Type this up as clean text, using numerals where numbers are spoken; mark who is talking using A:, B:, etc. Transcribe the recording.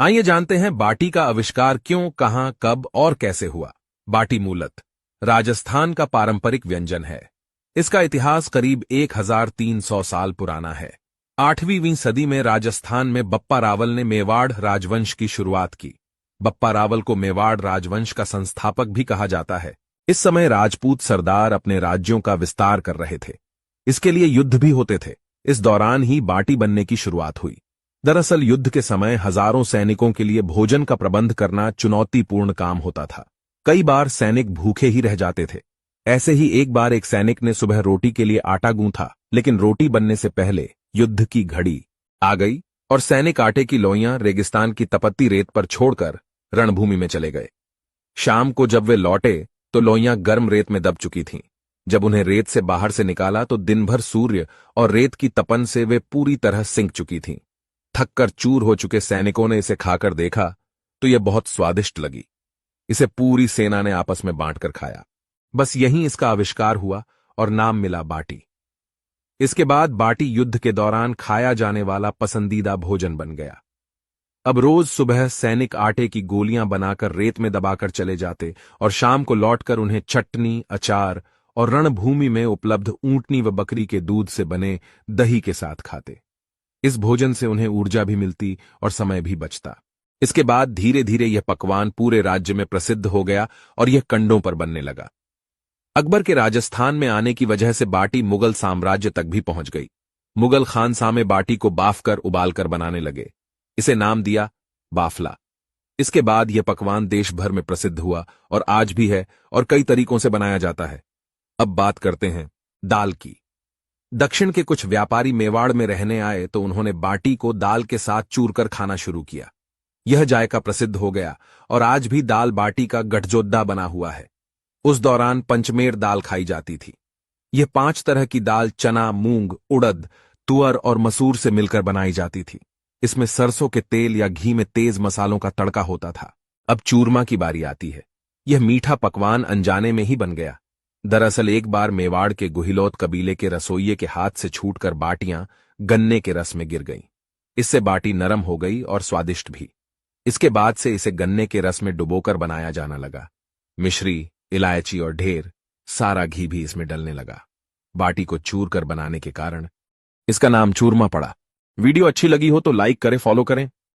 A: आइए जानते हैं बाटी का आविष्कार क्यों, कहां, कब और कैसे हुआ। बाटी मूलतः राजस्थान का पारंपरिक व्यंजन है। इसका इतिहास करीब 1300 साल पुराना है। 8वीं सदी में राजस्थान में बप्पा रावल ने मेवाड़ राजवंश की शुरुआत की। बप्पा रावल को मेवाड़ राजवंश का संस्थापक भी कहा जाता है। इस समय राजपूत सरदार अपने राज्यों का विस्तार कर रहे थे। इसके लिए युद्ध भी होते थे। इस दौरान ही बाटी बनने की शुरुआत हुई। दरअसल युद्ध के समय हजारों सैनिकों के लिए भोजन का प्रबंध करना चुनौतीपूर्ण काम होता था। कई बार सैनिक भूखे ही रह जाते थे। ऐसे ही एक बार एक सैनिक ने सुबह रोटी के लिए आटा गूंथा, लेकिन रोटी बनने से पहले युद्ध की घड़ी आ गई और सैनिक आटे की लोइयां रेगिस्तान की तपती रेत पर छोड़कर रणभूमि में चले गए। शाम को जब वे लौटे तो लोइयां गर्म रेत में दब चुकी थीं। जब उन्हें रेत से बाहर से निकाला तो दिन भर सूर्य और रेत की तपन से वे पूरी तरह सिंक चुकी थीं। थककर चूर हो चुके सैनिकों ने इसे खाकर देखा तो यह बहुत स्वादिष्ट लगी। इसे पूरी सेना ने आपस में बांटकर खाया। बस यहीं इसका आविष्कार हुआ और नाम मिला बाटी। इसके बाद बाटी युद्ध के दौरान खाया जाने वाला पसंदीदा भोजन बन गया। अब रोज सुबह सैनिक आटे की गोलियां बनाकर रेत में दबाकर चले जाते और शाम को लौटकर उन्हें चटनी, अचार और रणभूमि में उपलब्ध ऊंटनी व बकरी के दूध से बने दही के साथ खाते। इस भोजन से उन्हें ऊर्जा भी मिलती और समय भी बचता। इसके बाद धीरे धीरे यह पकवान पूरे राज्य में प्रसिद्ध हो गया और यह कंडों पर बनने लगा। अकबर के राजस्थान में आने की वजह से बाटी मुगल साम्राज्य तक भी पहुंच गई। मुगल खानसामे बाटी को बाफ कर उबालकर बनाने लगे। इसे नाम दिया बाफला। इसके बाद यह पकवान देश भर में प्रसिद्ध हुआ और आज भी है और कई तरीकों से बनाया जाता है। अब बात करते हैं दाल की। दक्षिण के कुछ व्यापारी मेवाड़ में रहने आए तो उन्होंने बाटी को दाल के साथ चूरकर खाना शुरू किया। यह जायका प्रसिद्ध हो गया और आज भी दाल बाटी का गठजोद्दा बना हुआ है। उस दौरान पंचमेर दाल खाई जाती थी। यह 5 तरह की दाल चना, मूंग, उड़द, तुअर और मसूर से मिलकर बनाई जाती थी। इसमें सरसों के तेल या घी में तेज मसालों का तड़का होता था। अब चूरमा की बारी आती है। यह मीठा पकवान अनजाने में ही बन गया। दरअसल एक बार मेवाड़ के गुहिलोत कबीले के रसोइये के हाथ से छूटकर बाटियां गन्ने के रस में गिर गईं। इससे बाटी नरम हो गई और स्वादिष्ट भी। इसके बाद से इसे गन्ने के रस में डुबोकर बनाया जाना लगा। मिश्री, इलायची और ढेर सारा घी भी इसमें डलने लगा। बाटी को चूर कर बनाने के कारण इसका नाम चूरमा पड़ा। वीडियो अच्छी लगी हो तो लाइक करें, फॉलो करें।